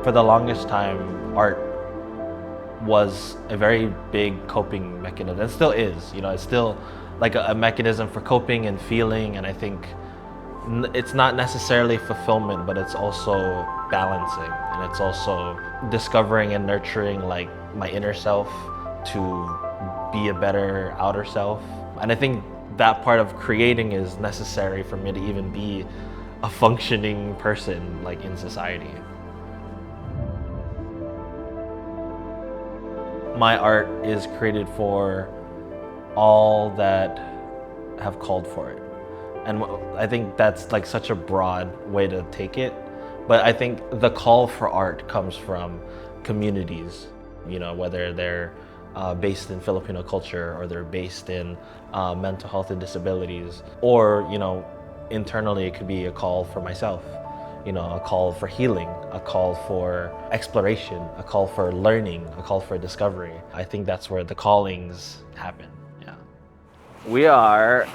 For the longest time, art was a very big coping mechanism. It still is, it's still like a mechanism for coping and feeling. And I think it's not necessarily fulfillment, but it's also balancing, and it's also discovering and nurturing like my inner self to be a better outer self. And I think that part of creating is necessary for me to even be a functioning person like in society. My art is created for all that have called for it. And I think that's like such a broad way to take it. But I think the call for art comes from communities, whether they're based in Filipino culture or they're based in mental health and disabilities, or, internally it could be a call for myself. A call for healing, a call for exploration, a call for learning, a call for discovery. I think that's where the callings happen, yeah. We are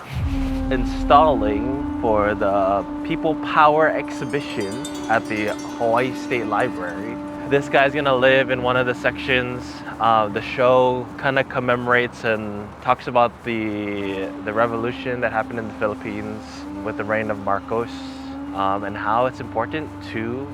installing for the People Power exhibition at the Hawaii State Library. This guy's gonna live in one of the sections. The show kind of commemorates and talks about the revolution that happened in the Philippines with the reign of Marcos. And how it's important to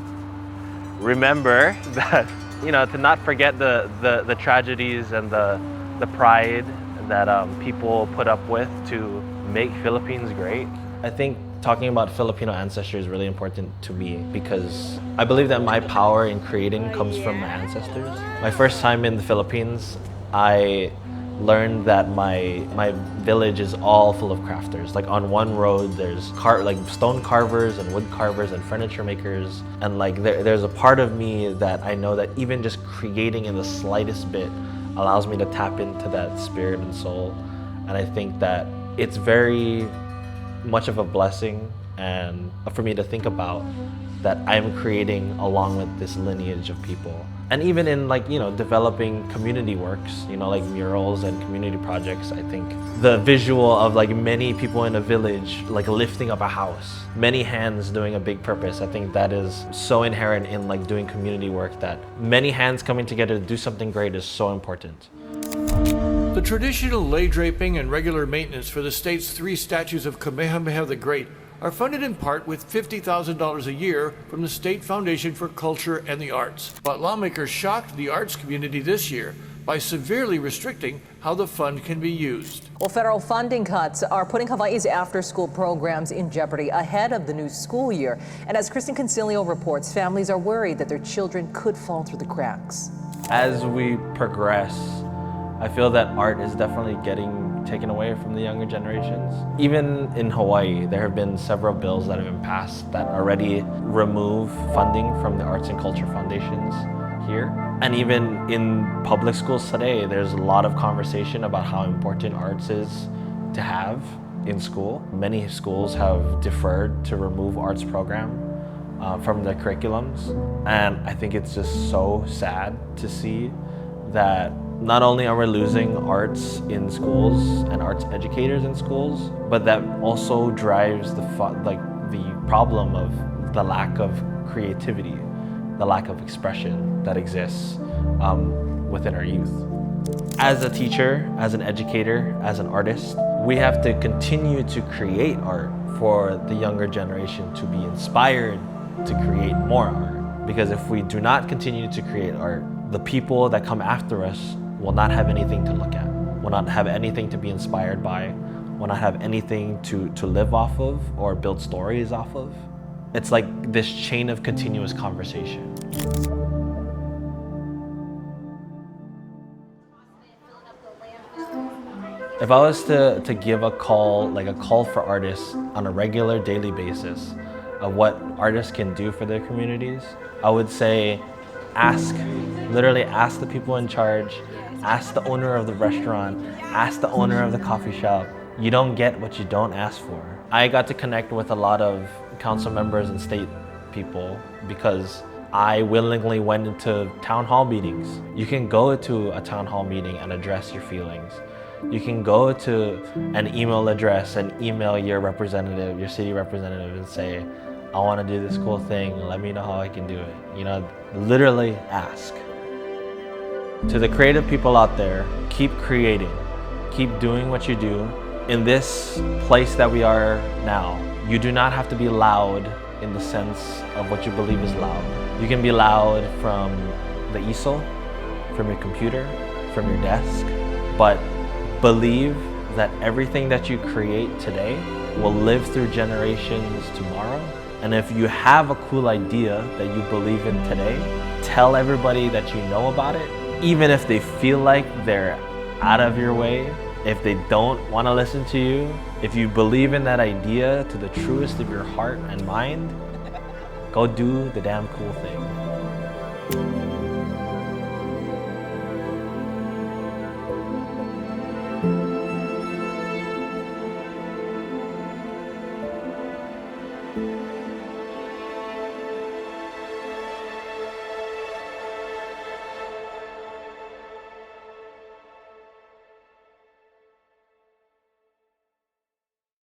remember that, to not forget the tragedies and the pride that people put up with to make Philippines great. I think talking about Filipino ancestry is really important to me because I believe that my power in creating comes from my ancestors. My first time in the Philippines, I learned that my village is all full of crafters. Like on one road, there's stone carvers and wood carvers and furniture makers. And like there's a part of me that I know that even just creating in the slightest bit allows me to tap into that spirit and soul. And I think that it's very much of a blessing and for me to think about that I'm creating along with this lineage of people. And even in developing community works, like murals and community projects, I think the visual of many people in a village lifting up a house, many hands doing a big purpose, I think that is so inherent in doing community work, that many hands coming together to do something great is so important. The traditional lei draping and regular maintenance for the state's 3 statues of Kamehameha the Great are funded in part with $50,000 a year from the State Foundation for Culture and the Arts. But lawmakers shocked the arts community this year by severely restricting how the fund can be used. Well, federal funding cuts are putting Hawaii's after-school programs in jeopardy ahead of the new school year. And as Kristen Concilio reports, families are worried that their children could fall through the cracks. As we progress, I feel that art is definitely getting taken away from the younger generations. Even in Hawaii, there have been several bills that have been passed that already remove funding from the arts and culture foundations here. And even in public schools today, there's a lot of conversation about how important arts is to have in school. Many schools have deferred to remove arts program from their curriculums. And I think it's just so sad to see that not only are we losing arts in schools and arts educators in schools, but that also drives the problem of the lack of creativity, the lack of expression that exists within our youth. As a teacher, as an educator, as an artist, we have to continue to create art for the younger generation to be inspired to create more art. Because if we do not continue to create art, the people that come after us will not have anything to look at, will not have anything to be inspired by, will not have anything to live off of or build stories off of. It's like this chain of continuous conversation. If I was to give a call for artists on a regular daily basis of what artists can do for their communities, I would say literally ask the people in charge, ask the owner of the restaurant, ask the owner of the coffee shop. You don't get what you don't ask for. I got to connect with a lot of council members and state people because I willingly went into town hall meetings. You can go to a town hall meeting and address your feelings. You can go to an email address and email your representative, your city representative, and say, I want to do this cool thing. Let me know how I can do it. You know, literally ask. To the creative people out there, keep creating. Keep doing what you do. In this place that we are now, you do not have to be loud in the sense of what you believe is loud. You can be loud from the easel, from your computer, from your desk, but believe that everything that you create today will live through generations tomorrow. And if you have a cool idea that you believe in today, tell everybody that you know about it, even if they feel like they're out of your way, if they don't want to listen to you. If you believe in that idea to the truest of your heart and mind, go do the damn cool thing.